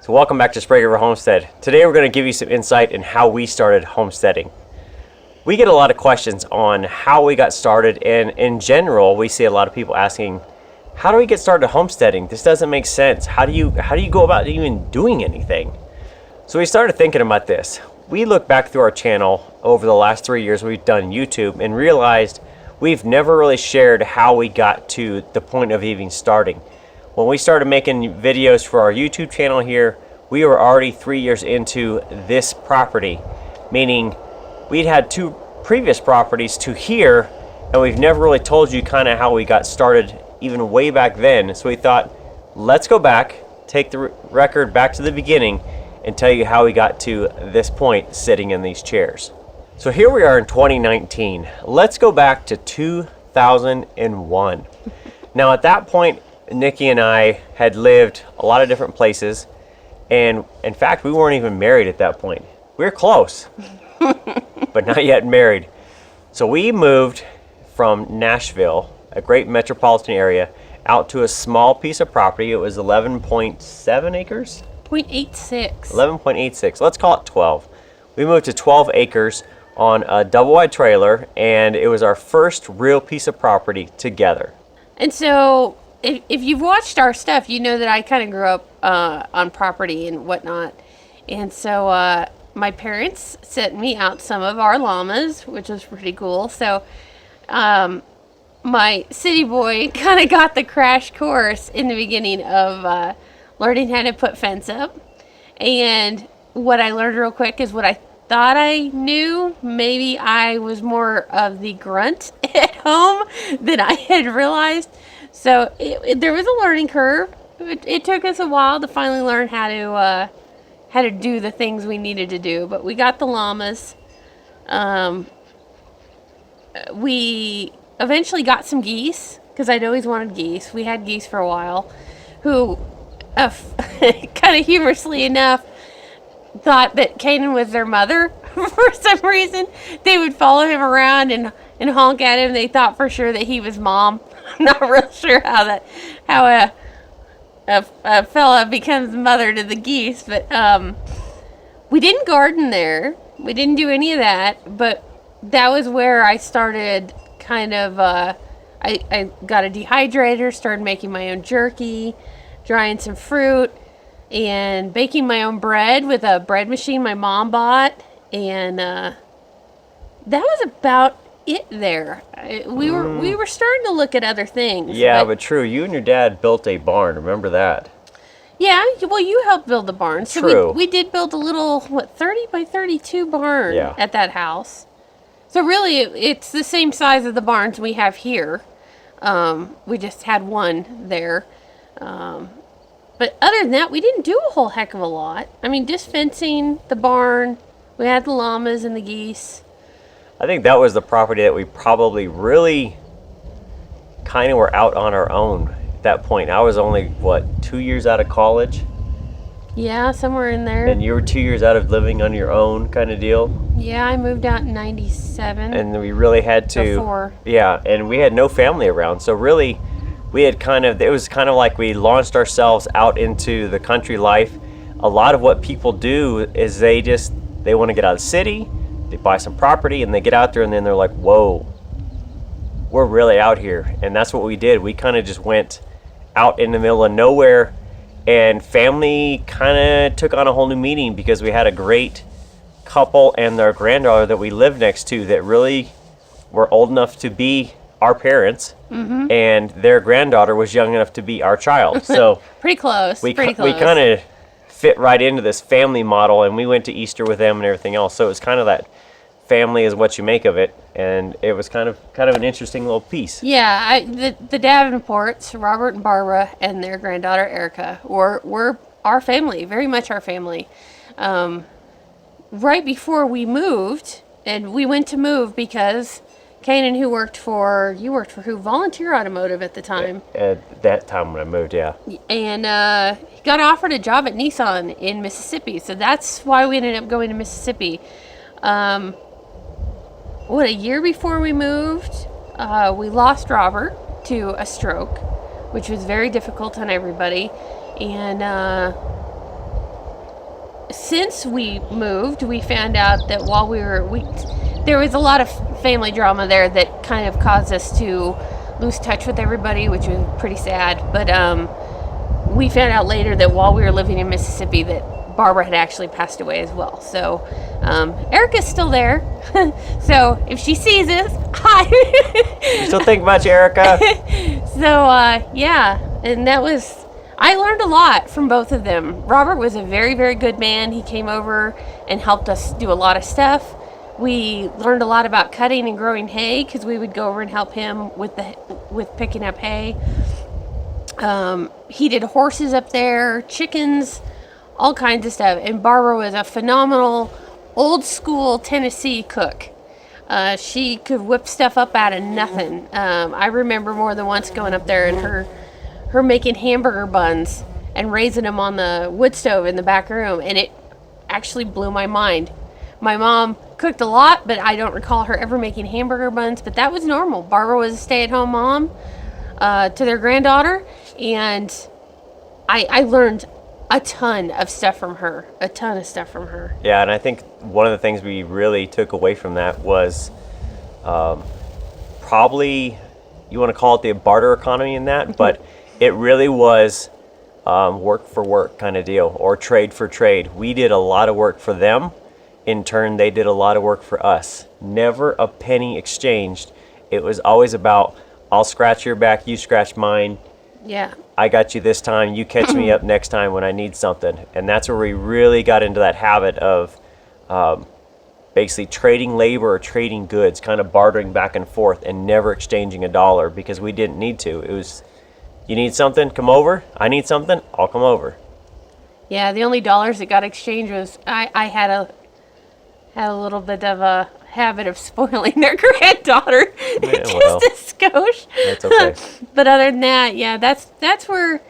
So welcome back to Sprague Homestead. Today we're going to give you some insight in how we started homesteading. We get a lot of questions on how we got started, and in general we see a lot of people asking, how do we get started homesteading? This doesn't make sense. How do you go about even doing anything? So we started thinking about this. We looked back through our channel over the last 3 years we've done YouTube and realized we've never really shared how we got to the point of even starting. When we started making videos for our YouTube channel here, we were already 3 years into this property, meaning we'd had 2 previous properties to here, and we've never really told you kind of how we got started even way back then. So we thought, let's go back, take the record back to the beginning, and tell you how we got to this point sitting in these chairs. So here we are in 2019. Let's go back to 2001. Now at that point, Nikki and I had lived a lot of different places, and in fact we weren't even married at that point. We were close, but not yet married. So we moved from Nashville, a great metropolitan area, out to a small piece of property. It was 11.7 acres? 0.86. 11.86. Let's call it 12. We moved to 12 acres on a double-wide trailer, and it was our first real piece of property together. And so if you've watched our stuff, you know that I kind of grew up on property and whatnot. And so my parents sent me out some of our llamas, which was pretty cool. So my city boy kind of got the crash course in the beginning of learning how to put fence up. And what I learned real quick is what I thought I knew. Maybe I was more of the grunt at home than I had realized. So there was a learning curve. It took us a while to finally learn how to do the things we needed to do. But we got the llamas. We eventually got some geese because I'd always wanted geese. We had geese for a while, who kind of humorously enough thought that Kanan was their mother for some reason. They would follow him around and honk at him. They thought for sure that he was mom. I'm not real sure how a fella becomes mother to the geese, but we didn't garden there. We didn't do any of that, but that was where I started kind of, I got a dehydrator, started making my own jerky, drying some fruit, and baking my own bread with a bread machine my mom bought, and that was about it there. We were starting to look at other things. Yeah, but true, you and your dad built a barn, remember that? Yeah, well, you helped build the barn. So True. We did build a little, 30 by 32 barn at that house. So really, it's the same size of the barns we have here. We just had one there. But other than that, we didn't do a whole heck of a lot. I mean, just fencing the barn. We had the llamas and the geese. I think that was the property that we probably really kind of were out on our own at that point. I was only, 2 years out of college? Yeah, somewhere in there. And you were 2 years out of living on your own kind of deal? Yeah, I moved out in 97. And we really had to... Before. Yeah, and we had no family around. So really, we had it was kind of like we launched ourselves out into the country life. A lot of what people do is they want to get out of the city, they buy some property, and they get out there, and then they're like, whoa, we're really out here. And that's what we did. We kind of just went out in the middle of nowhere, and family kind of took on a whole new meaning because we had a great couple and their granddaughter that we lived next to that really were old enough to be our parents, and their granddaughter was young enough to be our child. So pretty close. We kind of fit right into this family model, and we went to Easter with them and everything else. So it was kind of that family is what you make of it, and it was kind of an interesting little piece. Yeah, the Davenports, Robert and Barbara, and their granddaughter Erica were our family, very much our family. Right before we moved, and we went to move because Kanan, you worked for who? Volunteer Automotive at the time. At that time when I moved, yeah. And he got offered a job at Nissan in Mississippi, so that's why we ended up going to Mississippi. A year before we moved, we lost Robert to a stroke, which was very difficult on everybody. And since we moved, we found out that while there was a lot of family drama there that kind of caused us to lose touch with everybody, which was pretty sad. But we found out later that while we were living in Mississippi that Barbara had actually passed away as well. So Erica's still there. So if she sees this, hi. Still think about you, Erica. So yeah, and I learned a lot from both of them. Robert was a very, very good man. He came over and helped us do a lot of stuff. We learned a lot about cutting and growing hay because we would go over and help him with picking up hay. He did horses up there, chickens, all kinds of stuff. And Barbara was a phenomenal old school Tennessee cook. She could whip stuff up out of nothing. I remember more than once going up there and her making hamburger buns and raising them on the wood stove in the back room, and it actually blew my mind. My mom cooked a lot, but I don't recall her ever making hamburger buns, but that was normal. Barbara was a stay-at-home mom to their granddaughter, and I learned a ton of stuff from her. Yeah, and I think one of the things we really took away from that was probably, you want to call it the barter economy in that, but it really was work for work kind of deal, or trade for trade. We did a lot of work for them. In turn, they did a lot of work for us. Never a penny exchanged. It was always about, I'll scratch your back, you scratch mine. Yeah. I got you this time, you catch me up next time when I need something. And that's where we really got into that habit of basically trading labor or trading goods, kind of bartering back and forth and never exchanging a dollar because we didn't need to. It was, you need something, come over. I need something, I'll come over. Yeah, the only dollars that got exchanged was I had a little bit of a habit of spoiling their granddaughter, just a skosh. That's okay. But other than that, yeah, that's where,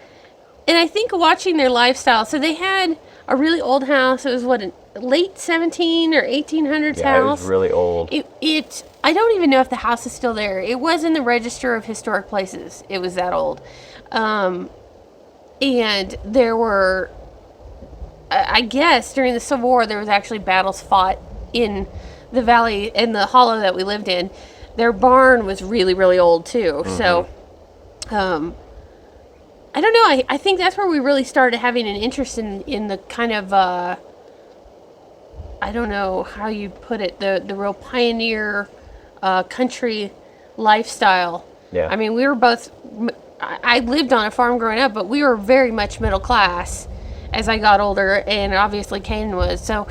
and I think watching their lifestyle. So they had a really old house. It was a late 17 or 1800s house. Yeah, it was really old. I don't even know if the house is still there. It was in the Register of Historic Places. It was that old, and there were, I guess, during the Civil War, there was actually battles fought in the valley, in the hollow that we lived in. Their barn was really, really old too. Mm-hmm. So, I don't know. I think that's where we really started having an interest in the kind of, I don't know how you put it, the real pioneer country lifestyle. Yeah. I mean, we were both, I lived on a farm growing up, but we were very much middle class as I got older, and obviously Kanan was. So,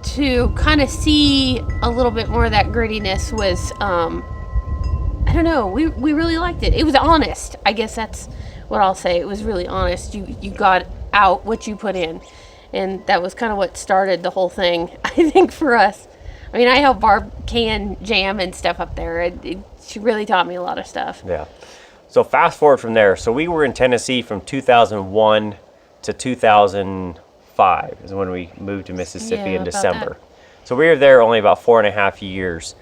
to kind of see a little bit more of that grittiness was, I don't know, we really liked it. It was honest. I guess that's what I'll say. It was really honest. You got out what you put in. And that was kind of what started the whole thing, I think, for us. I mean, I helped Barb can jam and stuff up there. She really taught me a lot of stuff. Yeah. So fast forward from there. So we were in Tennessee from 2001 to 2005 is when we moved to Mississippi in December. So we were there only about 4.5 years.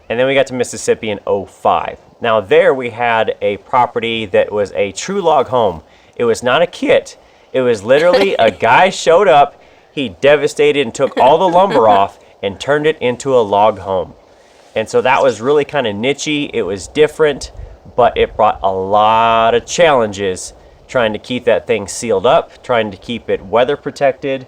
And then we got to Mississippi in 2005. Now there we had a property that was a true log home. It was not a kit. It was literally a guy showed up, he devastated and took all the lumber off and turned it into a log home. And so that was really kind of nichey. It was different, but it brought a lot of challenges trying to keep that thing sealed up, trying to keep it weather protected,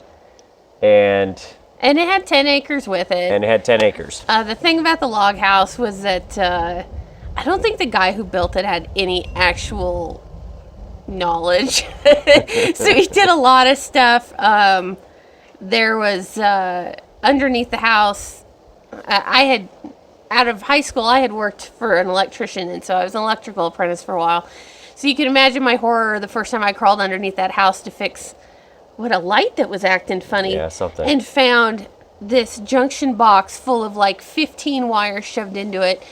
and it had 10 acres with it. The thing about the log house was that I don't think the guy who built it had any actual knowledge. So he did a lot of stuff. There was underneath the house, out of high school, I had worked for an electrician, and so I was an electrical apprentice for a while. So you can imagine my horror the first time I crawled underneath that house to fix a light that was acting funny. Yeah, something. And found this junction box full of like 15 wires shoved into it,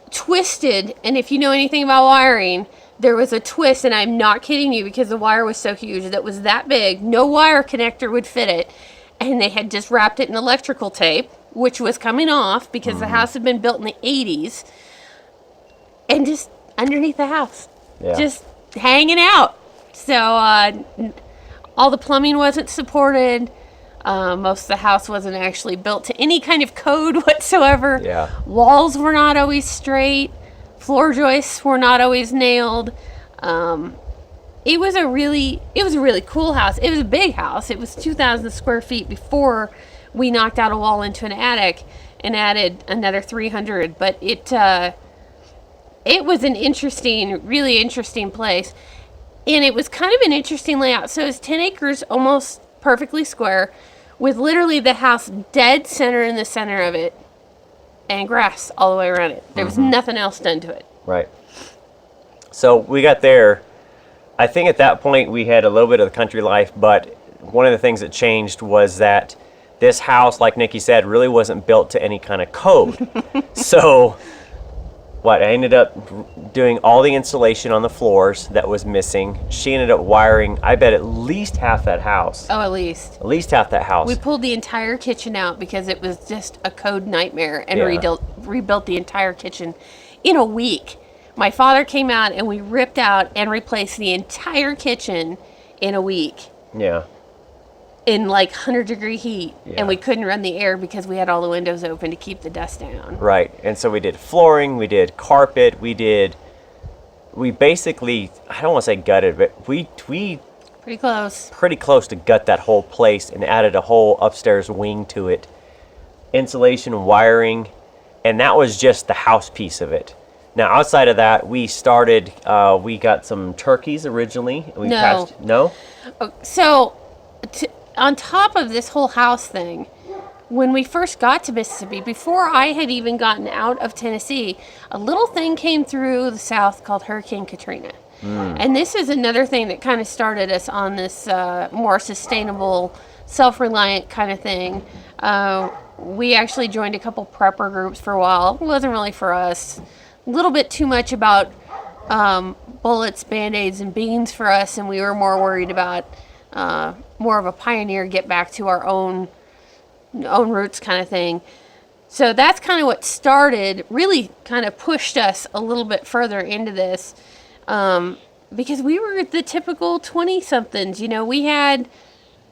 twisted. And if you know anything about wiring, there was a twist, and I'm not kidding you, because the wire was so huge that was that big. No wire connector would fit it. And they had just wrapped it in electrical tape, which was coming off because the house had been built in the 80s. And just underneath the house. Yeah. Just hanging out. So all the plumbing wasn't supported. Most of the house wasn't actually built to any kind of code whatsoever. Yeah. Walls were not always straight. Floor joists were not always nailed. It was a really cool house. It was a big house. It was 2,000 square feet before we knocked out a wall into an attic and added another 300. But it was an really interesting place. And it was kind of an interesting layout. So it's 10 acres, almost perfectly square, with literally the house dead center in the center of it, and grass all the way around it. There was nothing else done to it. Right. So we got there. I think at that point we had a little bit of the country life, but one of the things that changed was that this house, like Nikki said, really wasn't built to any kind of code. So I ended up doing all the insulation on the floors that was missing. She ended up wiring, I bet, at least half that house. Oh, at least. At least half that house. We pulled the entire kitchen out because it was just a code nightmare, and Yeah. rebuilt the entire kitchen in a week. My father came out and we ripped out and replaced the entire kitchen in a week Yeah. in like 100-degree heat. Yeah. And we couldn't run the air because we had all the windows open to keep the dust down. Right. And so we did flooring, we did carpet, we basically, I don't want to say gutted, but we Pretty close. pretty close to gut that whole place and added a whole upstairs wing to it. Insulation, wiring, and that was just the house piece of it. Now, outside of that, we got some turkeys originally. No? So, on top of this whole house thing, when we first got to Mississippi, before I had even gotten out of Tennessee, a little thing came through the South called Hurricane Katrina. And this is another thing that kind of started us on this more sustainable, self-reliant kind of thing. We actually joined a couple prepper groups for a while. It wasn't really for us. A little bit too much about bullets, Band-Aids, and beans for us, and we were more worried about more of a pioneer, get back to our own roots kind of thing. So that's kind of what started, really kind of pushed us a little bit further into this, because we were the typical 20-somethings. You know, we had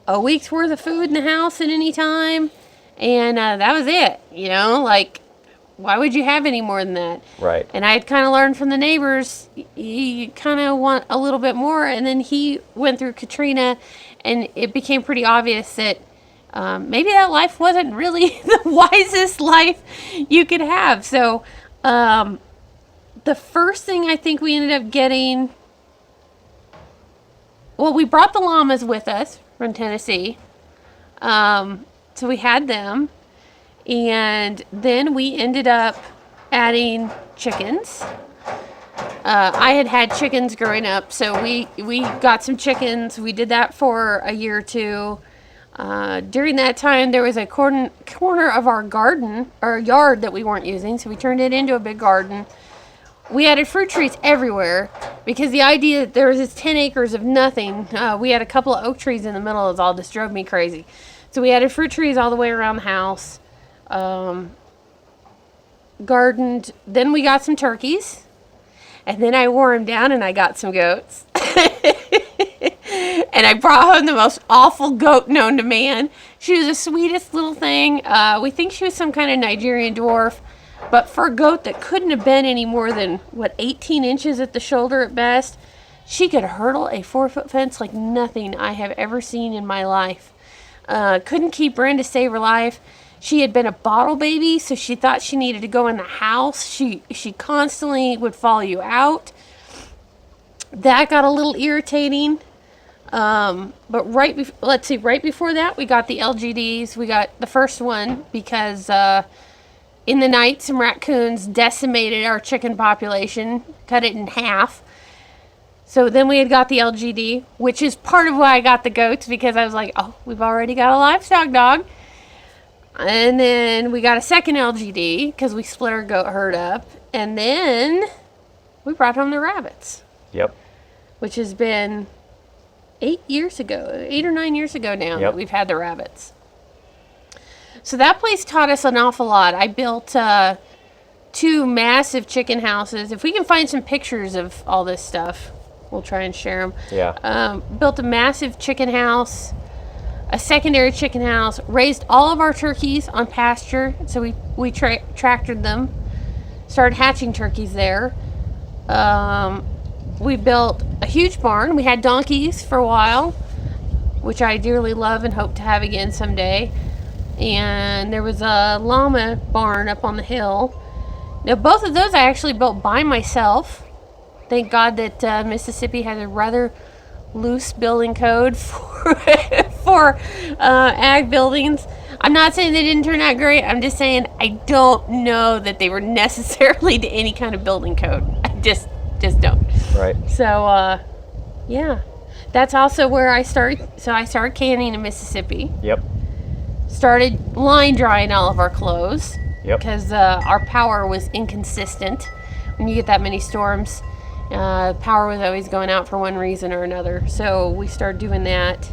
a week's worth of food in the house at any time, and that was it. You know, like, why would you have any more than that? Right. And I had kind of learned from the neighbors, you kind of want a little bit more. And then he went through Katrina, and it became pretty obvious that maybe that life wasn't really the wisest life you could have. So the first thing I think we ended up getting, well, we brought the llamas with us from Tennessee. So we had them. And then we ended up adding chickens. I had chickens growing up, so we got some chickens. We did that for a year or two. During that time, there was a corner of our garden, or yard, that we weren't using, so we turned it into a big garden. We added fruit trees everywhere because the idea that there was this 10 acres of nothing, we had a couple of oak trees in the middle, it all just drove me crazy. So we added fruit trees all the way around the house. Gardened. Then we got some turkeys, and then I wore them down and I got some goats. And I brought home the most awful goat known to man. She was the sweetest little thing. We think she was some kind of Nigerian dwarf, but for a goat that couldn't have been any more than 18 inches at the shoulder at best, she could hurdle a 4-foot fence like nothing I have ever seen in my life. Couldn't keep her in to save her life. She had been a bottle baby, so she thought she needed to go in the house. She constantly would follow you out. That got a little irritating. But right before that, we got the LGDs. We got the first one because in the night, some raccoons decimated our chicken population, cut it in half. So then we had got the LGD, which is part of why I got the goats, because I was like, oh, we've already got a livestock dog. And then we got a second LGD because we split our goat herd up. And then we brought home the rabbits. Yep. Which has been 8 or 9 years ago now that we've had the rabbits. So that place taught us an awful lot. I built 2 massive chicken houses. If we can find some pictures of all this stuff, we'll try and share them. Yeah. Built a massive chicken house, a secondary chicken house, raised all of our turkeys on pasture. So we tractored them, started hatching turkeys there. We built a huge barn. We had donkeys for a while, which I dearly love and hope to have again someday. And there was a llama barn up on the hill. Now, both of those I actually built by myself. Thank God that Mississippi has a rather loose building code for ag buildings. I'm not saying they didn't turn out great. I'm just saying I don't know that they were necessarily to any kind of building code. I just don't. Right. So, yeah. That's also where I started. So I started canning in Mississippi. Yep. Started line drying all of our clothes. Yep. Because our power was inconsistent. When you get that many storms, power was always going out for one reason or another. So we started doing that.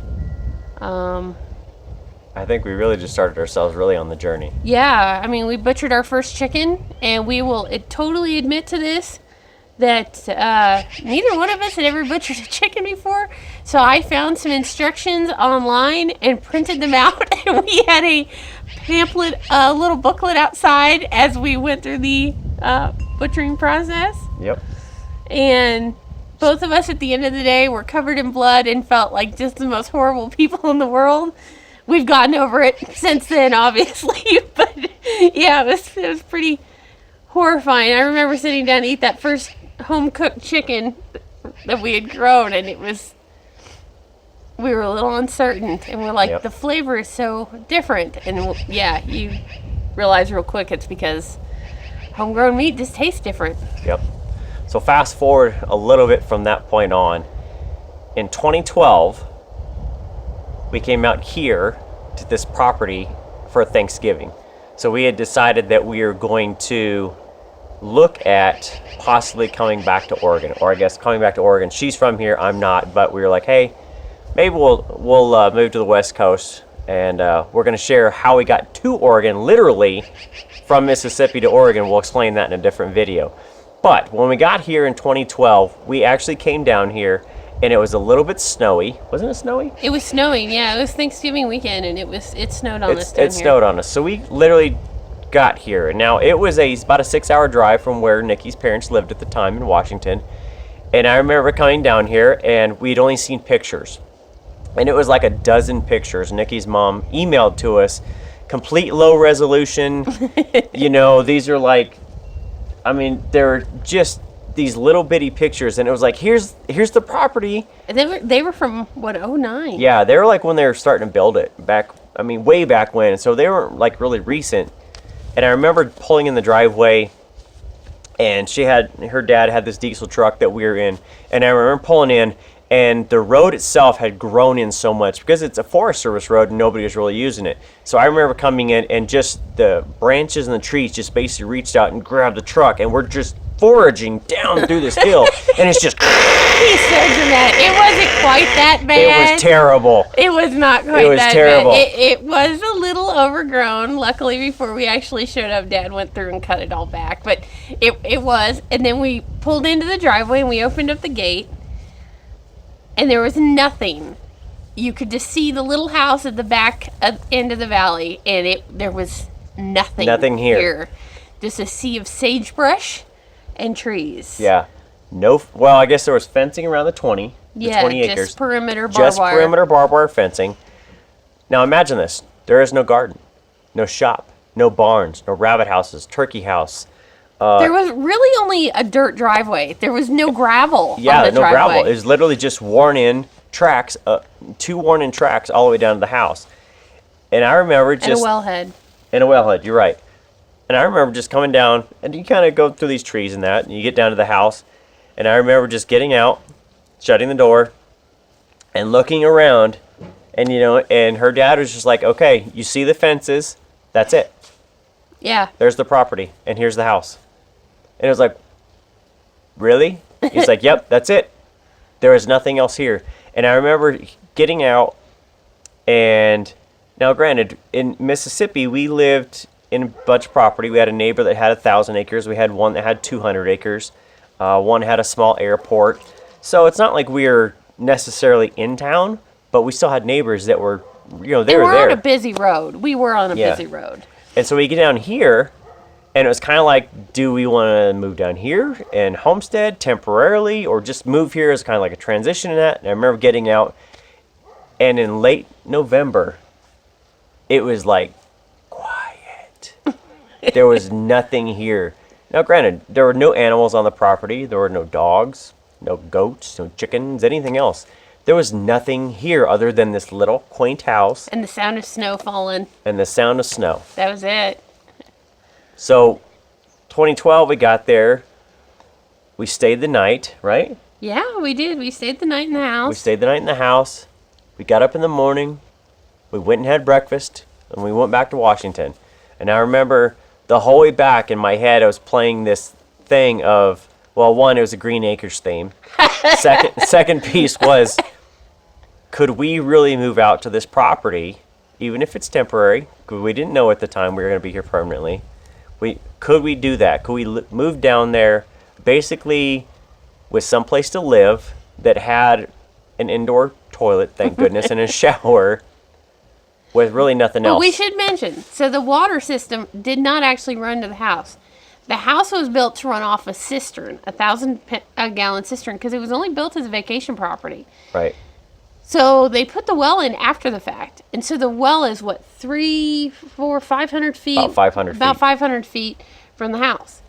I think we really just started ourselves really on the journey. Yeah, I mean, we butchered our first chicken, and we will totally admit to this, that neither one of us had ever butchered a chicken before. So I found some instructions online and printed them out, and we had a pamphlet, a little booklet outside as we went through the butchering process. Yep. And both of us at the end of the day were covered in blood and felt like just the most horrible people in the world. We've gotten over it since then, obviously, but yeah, it was pretty horrifying. I remember sitting down to eat that first home-cooked chicken that we had grown, and we were a little uncertain, and we're like, Yep. The flavor is so different, and yeah, you realize real quick it's because homegrown meat just tastes different. Yep. So fast forward a little bit from that point on. In 2012, we came out here to this property for Thanksgiving. So we had decided that we were going to look at possibly coming back to Oregon, or I guess coming back to Oregon. She's from here, I'm not, but we were like, hey, maybe we'll move to the West Coast, and we're going to share how we got to Oregon, literally from Mississippi to Oregon. We'll explain that in a different video. But when we got here in 2012, we actually came down here, and it was a little bit snowy. Wasn't it snowy? It was snowing, yeah. It was Thanksgiving weekend, and it snowed on us down It snowed on us. So we literally got here. Now, it was about a 6-hour drive from where Nikki's parents lived at the time in Washington. And I remember coming down here, and we'd only seen pictures. And it was like a dozen pictures. Nikki's mom emailed to us, complete low resolution. These are like, I mean, they're just these little bitty pictures, and it was like, here's the property. And they were from what, 2009? Yeah, they were like when they were starting to build it back. I mean, way back when. So they weren't like really recent. And I remember pulling in the driveway, and her dad had this diesel truck that we were in, and I remember pulling in, and the road itself had grown in so much because it's a Forest Service road and nobody was really using it. So I remember coming in, and just the branches and the trees just basically reached out and grabbed the truck, and we're just foraging down through this hill, and it's just. He's so dramatic. It wasn't quite that bad. It was terrible. It was not quite It was that terrible. bad. It was a little overgrown. Luckily, before we actually showed up, Dad went through and cut it all back. But it was. And then we pulled into the driveway, and we opened up the gate, and there was nothing. You could just see the little house at the back end of the valley, and there was nothing. Nothing here. Just a sea of sagebrush and trees. Yeah. Well, I guess there was fencing around the 20 acres. Just perimeter barbed wire. Just perimeter barbed wire fencing. Now imagine this. There is no garden, no shop, no barns, no rabbit houses, turkey house. There was really only a dirt driveway. There was no gravel on the no driveway. gravel. It was literally just worn-in tracks, 2 worn-in tracks all the way down to the house. And I remember just... And a wellhead. And a wellhead, you're right. And I remember just coming down, and you kind of go through these trees and that, and you get down to the house. And I remember just getting out, shutting the door, and looking around, and and her dad was just like, okay, you see the fences, that's it. Yeah. There's the property, and here's the house. And it was like, really? He's like, yep, that's it. There is nothing else here. And I remember getting out, and now granted, in Mississippi, we lived in a bunch of property. We had a neighbor that had 1,000 acres. We had one that had 200 acres. One had a small airport. So it's not like we were necessarily in town, but we still had neighbors that were, they were we're there. on a busy road. We were on a Yeah. busy road. And so we get down here, and it was kind of like, do we want to move down here and homestead temporarily, or just move here as kind of like a transition in that? And I remember getting out, and in late November, it was like quiet. There was nothing here. Now, granted, there were no animals on the property. There were no dogs, no goats, no chickens, anything else. There was nothing here other than this little quaint house And the sound of snow falling. and the sound of snow. That was it. So, 2012, we got there. We stayed the night, right? Yeah, we did. We stayed the night in the We house. stayed the night in the house. We got up in the morning. We went and had breakfast, and we went back to Washington. And I remember the whole way back in my head, I was playing this thing of, well, one, it was a Green Acres theme. Second piece was, could we really move out to this property, even if it's temporary? Because we didn't know at the time we were going to be here permanently. Could we do that? Could we move down there, basically with some place to live that had an indoor toilet, thank goodness, and a shower, with really nothing else? But we should mention, so the water system did not actually run to the house. The house was built to run off a cistern, 1,000-gallon cistern, because it was only built as a vacation property. Right. So they put the well in after the fact. And so the well is what, 500 feet? About 500 About feet. 500 feet from the house.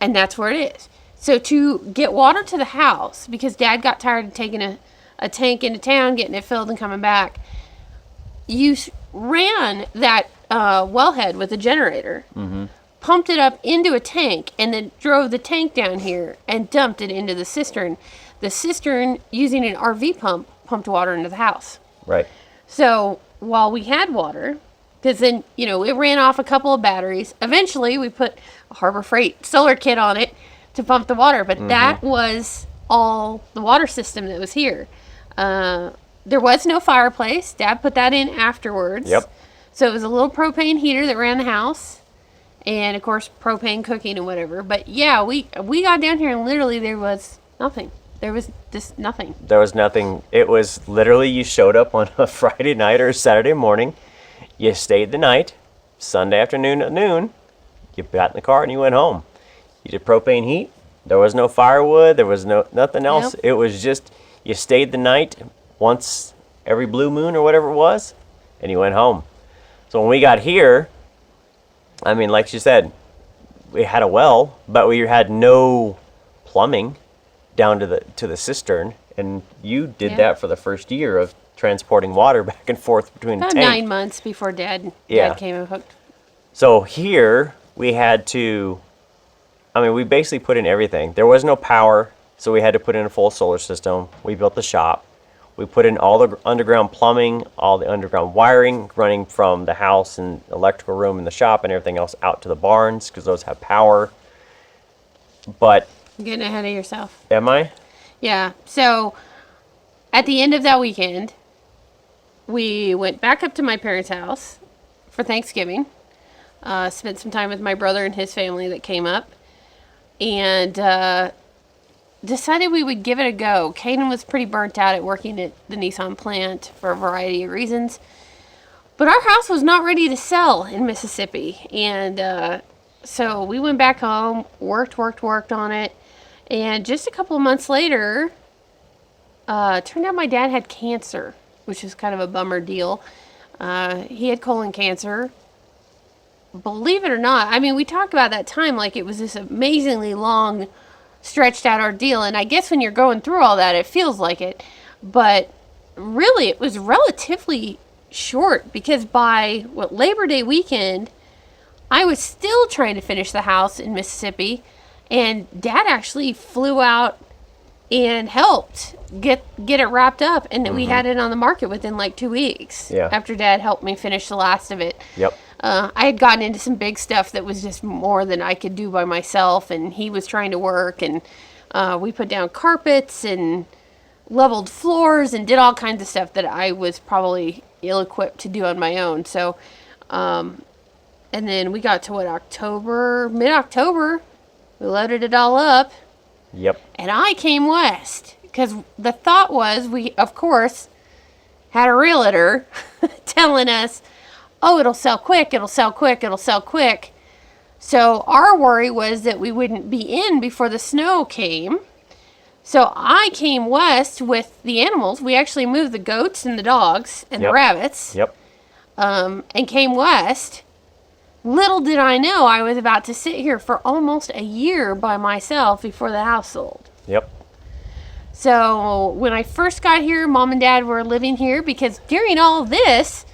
And that's where it is. So to get water to the house, because Dad got tired of taking a tank into town, getting it filled and coming back, you ran that wellhead with a generator, pumped it up into a tank, and then drove the tank down here and dumped it into the cistern. The cistern, using an RV pump, pumped water into the house. Right. So while we had water, because then, it ran off a couple of batteries. Eventually, we put a Harbor Freight solar kit on it to pump the water, but that was all the water system that was here. There was no fireplace. Dad put that in afterwards. Yep. So it was a little propane heater that ran the house. And, of course, propane cooking and whatever. But, yeah, we got down here and literally there was nothing. There was just nothing. There was nothing. It was literally, you showed up on a Friday night or a Saturday morning. You stayed the night. Sunday afternoon at noon, you got in the car and you went home. You did propane heat. There was no firewood. There was nothing else. Nope. It was just, you stayed the night once every blue moon or whatever it was, and you went home. So when we got here, I mean, like you said, we had a well, but we had no plumbing down to the cistern, and you did that for the first year of transporting water back and forth between About the tank. 9 months before Dad came and hooked. So here we had to, we basically put in everything. There was no power, so we had to put in a full solar system. We built the shop. We put in all the underground plumbing, all the underground wiring running from the house and electrical room in the shop and everything else out to the barns, because those have power. But Getting ahead of yourself. am I? Yeah. So at the end of that weekend, we went back up to my parents' house for Thanksgiving. Spent some time with my brother and his family that came up. And decided we would give it a go. Kaden was pretty burnt out at working at the Nissan plant for a variety of reasons. But our house was not ready to sell in Mississippi. And so we went back home, worked on it. And just a couple of months later, turned out my dad had cancer, which is kind of a bummer deal. He had colon cancer. Believe it or not, we talked about that time like it was this amazingly long, stretched out ordeal. And I guess when you're going through all that, it feels like it. But really, it was relatively short, because by Labor Day weekend, I was still trying to finish the house in Mississippi. And Dad actually flew out and helped get it wrapped up. And we had it on the market within like 2 weeks. Yeah. After Dad helped me finish the last of it. Yep. I had gotten into some big stuff that was just more than I could do by myself. And he was trying to work. And we put down carpets and leveled floors and did all kinds of stuff that I was probably ill-equipped to do on my own. So, and then we got to mid-October. We loaded it all up, Yep. And I came west because the thought was we, of course, had a realtor telling us, oh, it'll sell quick, it'll sell quick, it'll sell quick. So our worry was that we wouldn't be in before the snow came. So I came west with the animals. We actually moved the goats and the dogs and the rabbits. Yep. And came west. Little did I know I was about to sit here for almost a year by myself before the house sold. Yep. So when I first got here, Mom and Dad were living here because during all this,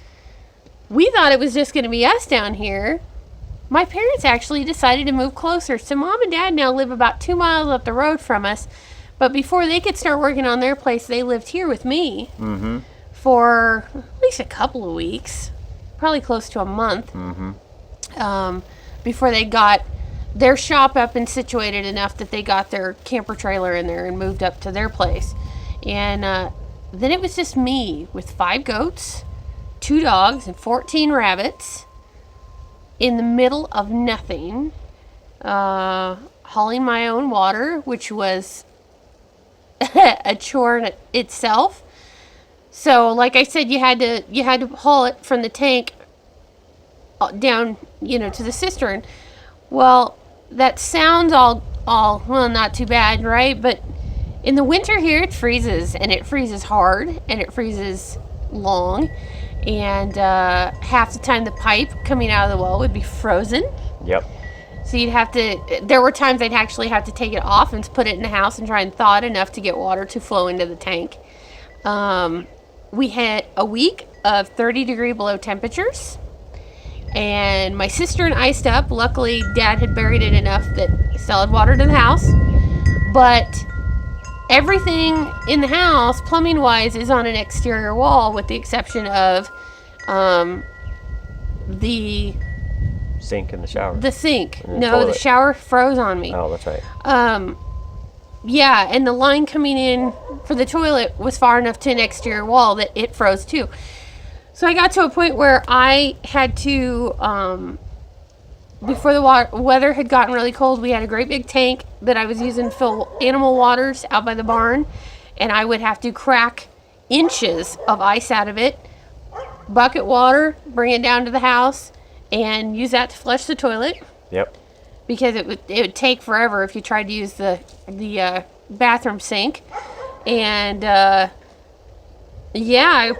we thought it was just going to be us down here. My parents actually decided to move closer. So Mom and Dad now live about 2 miles up the road from us. But before they could start working on their place, they lived here with me for at least a couple of weeks, probably close to a month, before they got their shop up and situated enough that they got their camper trailer in there and moved up to their place. And then it was just me with 5 goats, 2 dogs, and 14 rabbits in the middle of nothing, hauling my own water, which was a chore in itself. So like I said, you had to haul it from the tank down, to the cistern. Well, that sounds all well, not too bad, right? But in the winter here, it freezes, and it freezes hard, and it freezes long, and half the time the pipe coming out of the well would be frozen. Yep. So there were times I'd actually have to take it off and put it in the house and try and thaw it enough to get water to flow into the tank. We had a week of 30-degree below temperatures, and my cistern iced up. Luckily, Dad had buried it enough that he still had water to the house. But everything in the house, plumbing-wise, is on an exterior wall with the exception of the Sink in the shower. The sink. And No, toilet. the shower froze on me. Oh, that's right. Yeah, and the line coming in for the toilet was far enough to an exterior wall that it froze too. So I got to a point where I had to, before the weather had gotten really cold, we had a great big tank that I was using to fill animal waters out by the barn, and I would have to crack inches of ice out of it, bucket water, bring it down to the house, and use that to flush the toilet. Yep. Because it would take forever if you tried to use the bathroom sink. And I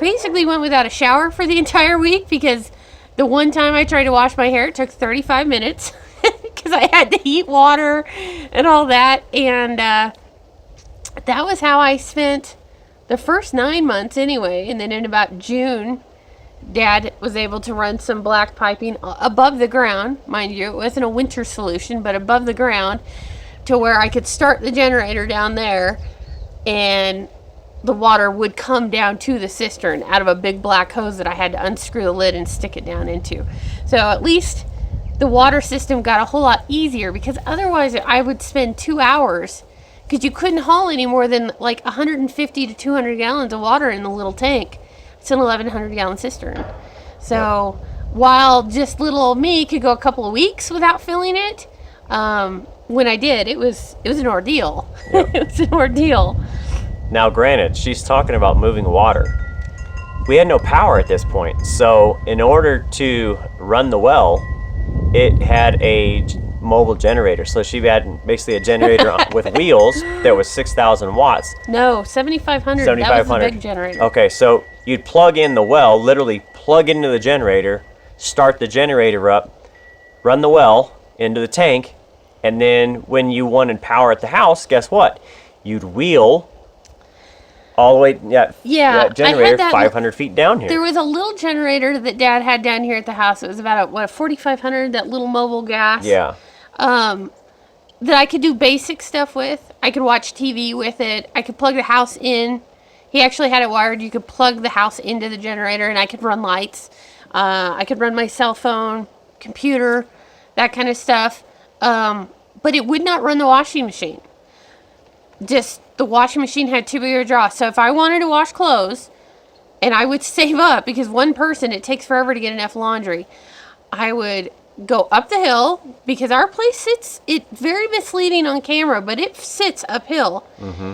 basically went without a shower for the entire week because the one time I tried to wash my hair, it took 35 minutes because I had to heat water and all that. And that was how I spent the first 9 months anyway. And then in about June, Dad was able to run some black piping above the ground, mind you. It wasn't a winter solution, but above the ground to where I could start the generator down there and the water would come down to the cistern out of a big black hose that I had to unscrew the lid and stick it down into. So at least the water system got a whole lot easier because otherwise I would spend 2 hours because you couldn't haul any more than like 150 to 200 gallons of water in the little tank. It's an 1,100 gallon cistern. So while just little old me could go a couple of weeks without filling it, when I did, it was an ordeal. Yep. It was an ordeal. Now, granted, she's talking about moving water. We had no power at this point, so in order to run the well, it had a mobile generator. So she had basically a generator with wheels that was 6,000 watts. No, 7,500. That was a big generator. Okay, so you'd plug in the well, literally plug into the generator, start the generator up, run the well into the tank, and then when you wanted power at the house, guess what? You'd wheel all the way, that generator 500 feet down here. There was a little generator that Dad had down here at the house. It was about a 4,500, that little mobile gas. Yeah. That I could do basic stuff with. I could watch TV with it. I could plug the house in. He actually had it wired. You could plug the house into the generator and I could run lights. I could run my cell phone, computer, that kind of stuff. But it would not run the washing machine. Just the washing machine had too big of a draw. So if I wanted to wash clothes, and I would save up because one person, it takes forever to get enough laundry, I would go up the hill, because our place sits, it's very misleading on camera, but it sits uphill. Mm-hmm.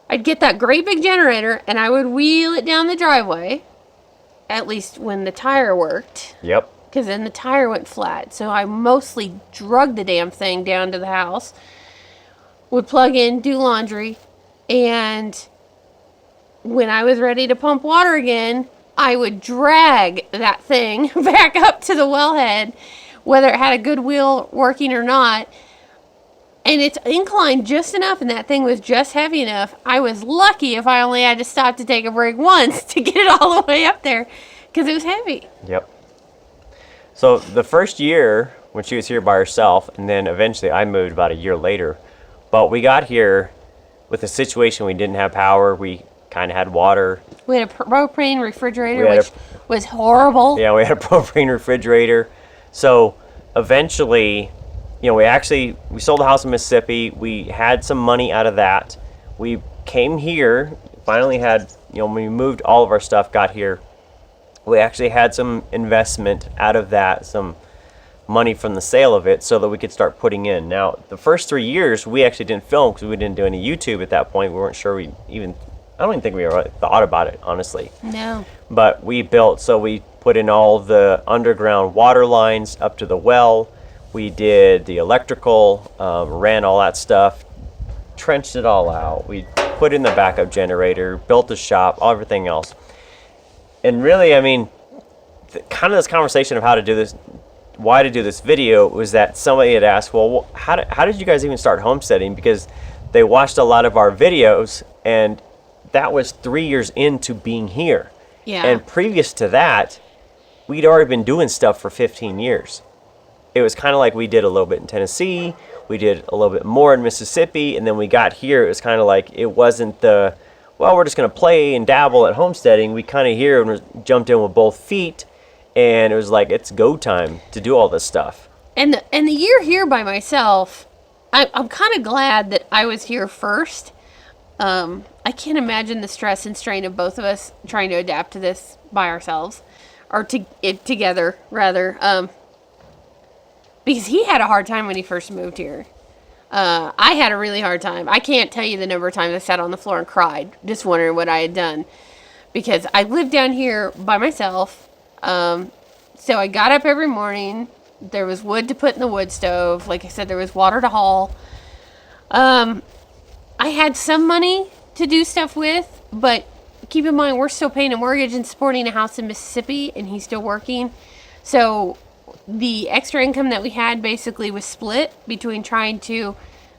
I'd get that great big generator, and I would wheel it down the driveway, at least when the tire worked. Yep. Because then the tire went flat. So I mostly drug the damn thing down to the house, would plug in, do laundry, and when I was ready to pump water again, I would drag that thing back up to the wellhead, whether it had a good wheel working or not. And it's inclined just enough, and that thing was just heavy enough. I was lucky if I only had to stop to take a break once to get it all the way up there, because it was heavy. Yep. So the first year, when she was here by herself, and then eventually I moved about a year later, but we got here with a situation we didn't have power. We kind of had water. We had a propane refrigerator, which was horrible. Yeah, we had a propane refrigerator. So eventually, you know, we sold the house in Mississippi. We had some money out of that. We came here, finally had, you know, when we moved all of our stuff, got here, we actually had some investment out of that, some money from the sale of it, so that we could start putting in. Now, the first 3 years, we actually didn't film because we didn't do any YouTube at that point. We weren't sure I don't even think we ever thought about it, honestly. No. But we put in all the underground water lines up to the well. We did the electrical, ran all that stuff, trenched it all out. We put in the backup generator, built a shop, everything else. And really, I mean, kind of this conversation of why to do this video was that somebody had asked, well, how did you guys even start homesteading? Because they watched a lot of our videos, and that was 3 years into being here. Yeah. And previous to that, we'd already been doing stuff for 15 years. It was kind of like we did a little bit in Tennessee, we did a little bit more in Mississippi, and then we got here, it was kind of like, it wasn't we're just going to play and dabble at homesteading. We kind of here and jumped in with both feet, and it was like, it's go time to do all this stuff. And the year here by myself, I'm kind of glad that I was here first. I can't imagine the stress and strain of both of us trying to adapt to this by ourselves, or together rather. Because he had a hard time when he first moved here. I had a really hard time. I can't tell you the number of times I sat on the floor and cried, just wondering what I had done. Because I lived down here by myself. So I got up every morning. There was wood to put in the wood stove. Like I said, there was water to haul. I had some money to do stuff with, but keep in mind, we're still paying a mortgage and supporting a house in Mississippi, and he's still working. So the extra income that we had basically was split between trying to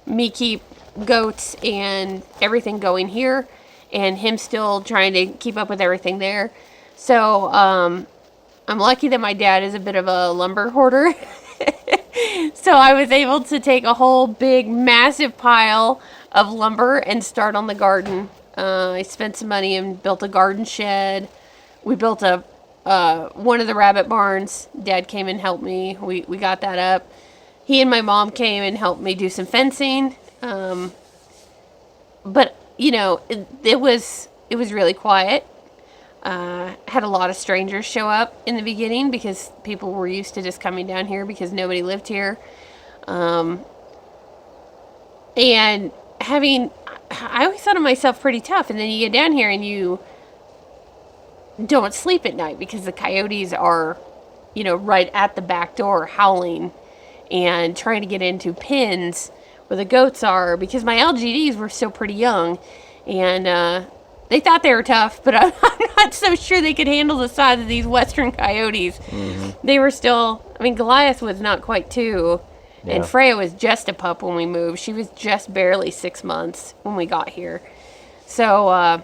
me keep goats and everything going here, and him still trying to keep up with everything there. So I'm lucky that my dad is a bit of a lumber hoarder. So I was able to take a whole big massive pile of lumber and start on the garden. I spent some money and built a garden shed. We built one of the rabbit barns. Dad came and helped me. We got that up. He and my mom came and helped me do some fencing. But you know, it was really quiet. Had a lot of strangers show up in the beginning because people were used to just coming down here because nobody lived here. And I always thought of myself pretty tough, and then you get down here and you don't sleep at night because the coyotes are, you know, right at the back door howling and trying to get into pens where the goats are, because my LGDs were still pretty young, and they thought they were tough, but I'm not so sure they could handle the size of these western coyotes. Mm-hmm. They were still, Goliath was not quite 2. Yeah. And Freya was just a pup when we moved. She was just barely 6 months when we got here. So,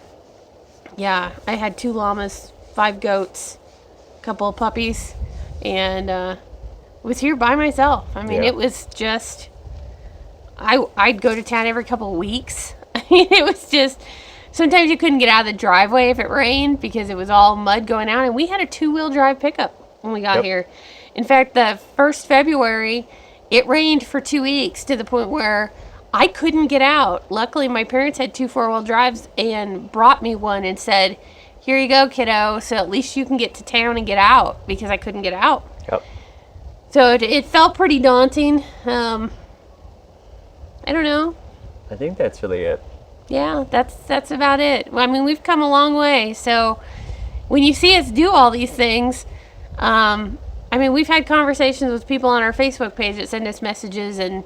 yeah, I had 2 llamas, 5 goats, a couple of puppies, and was here by myself. It was just, I'd go to town every couple of weeks. It was just, sometimes you couldn't get out of the driveway if it rained because it was all mud going out, and we had a 2-wheel drive pickup when we got here. In fact, the first February, it rained for 2 weeks to the point where I couldn't get out. Luckily, my parents had 2 4-wheel drives and brought me one and said, "Here you go, kiddo, so at least you can get to town and get out," because I couldn't get out. Yep. So it felt pretty daunting. I don't know. I think that's really it. Yeah, that's about it. I mean, we've come a long way. So when you see us do all these things, I mean, we've had conversations with people on our Facebook page that send us messages, and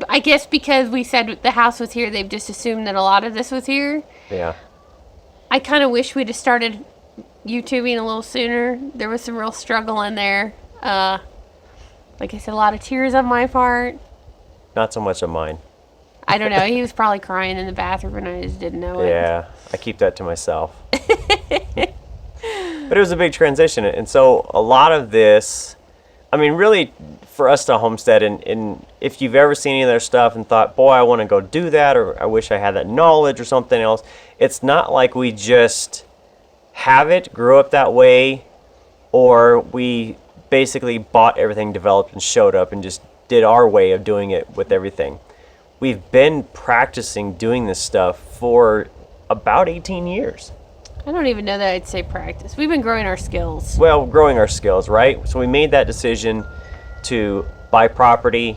I guess because we said the house was here, they've just assumed that a lot of this was here. Yeah. I kind of wish we'd have started YouTubing a little sooner. There was some real struggle in there. Like I said, a lot of tears on my part. Not so much of mine. I don't know. He was probably crying in the bathroom and I just didn't know it. Yeah, I keep that to myself. But it was a big transition. And so a lot of this, I mean, really for us to homestead, and if you've ever seen any of their stuff and thought, boy, I want to go do that, or I wish I had that knowledge or something else, it's not like we just have it, grew up that way, or we basically bought everything, developed, and showed up and just did our way of doing it with everything. We've been practicing doing this stuff for about 18 years. I don't even know that I'd say practice. We've been growing our skills. Well, growing our skills, right? So we made that decision to buy property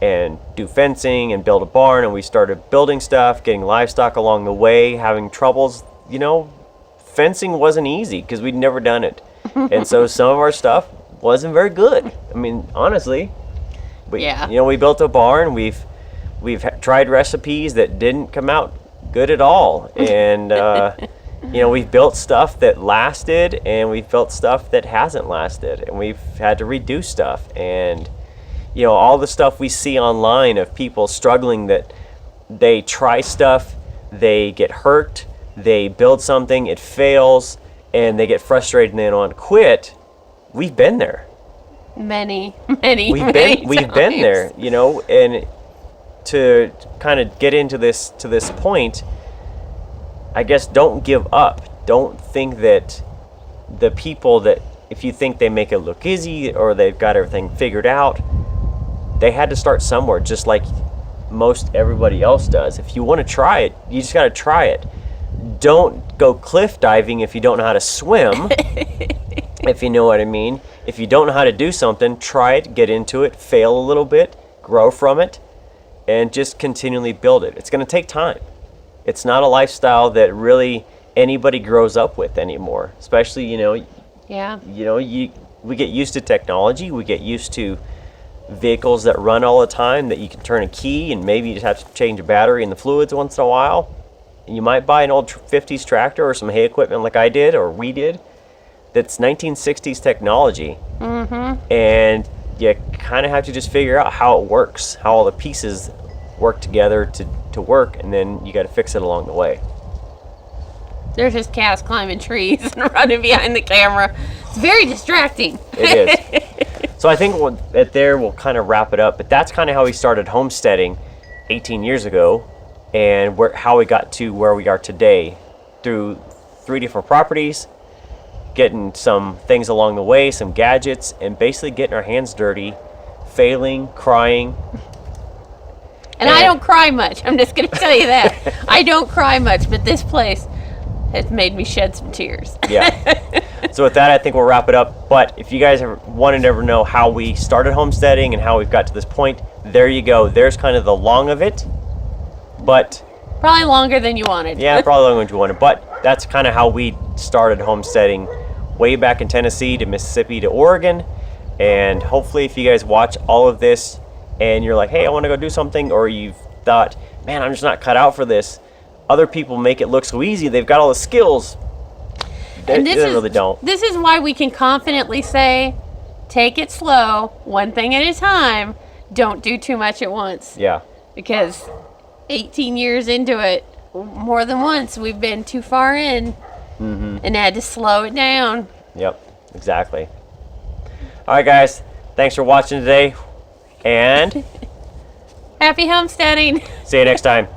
and do fencing and build a barn, and we started building stuff, getting livestock along the way, having troubles. You know, fencing wasn't easy because we'd never done it. And so some of our stuff wasn't very good. I mean, honestly, we built a barn. We've tried recipes that didn't come out good at all, and we've built stuff that lasted, and we've built stuff that hasn't lasted, and we've had to redo stuff. And all the stuff we see online of people struggling, that they try stuff, they get hurt, they build something, it fails, and they get frustrated and they don't want to quit. We've been there. Many We've been there, and to kind of get into this point, I guess don't give up. Don't think that the people that, if you think they make it look easy or they've got everything figured out, they had to start somewhere, just like most everybody else does. If you want to try it, you just got to try it. Don't go cliff diving if you don't know how to swim, if you know what I mean. If you don't know how to do something, try it, get into it, fail a little bit, grow from it, and just continually build it. It's going to take time. It's not a lifestyle that really anybody grows up with anymore. Especially, we get used to technology. We get used to vehicles that run all the time, that you can turn a key and maybe you just have to change a battery in the fluids once in a while. And you might buy an old 50s tractor or some hay equipment like I did or we did. That's 1960s technology. Mm-hmm. And you kind of have to just figure out how it works, how all the pieces work together to work, and then you got to fix it along the way. There's just cats climbing trees and running behind the camera. It's very distracting. It is. So I think we'll kind of wrap it up, but that's kind of how we started homesteading 18 years ago, and how we got to where we are today through 3 different properties, getting some things along the way, some gadgets, and basically getting our hands dirty, failing, crying. And I don't cry much. I'm just going to tell you that. I don't cry much, but this place has made me shed some tears. Yeah. So with that, I think we'll wrap it up. But if you guys ever wanted to ever know how we started homesteading and how we've got to this point, there you go. There's kind of the long of it. But probably longer than you wanted. Yeah, probably longer than you wanted. But that's kind of how we started homesteading, way back in Tennessee to Mississippi to Oregon. And hopefully if you guys watch all of this and you're like, hey, I want to go do something, or you've thought, man, I'm just not cut out for this. Other people make it look so easy. They've got all the skills. They really don't. This is why we can confidently say, take it slow, one thing at a time. Don't do too much at once. Yeah. Because 18 years into it, more than once, we've been too far in and had to slow it down. Yep, exactly. All right, guys. Thanks for watching today. And happy homesteading. see you next time.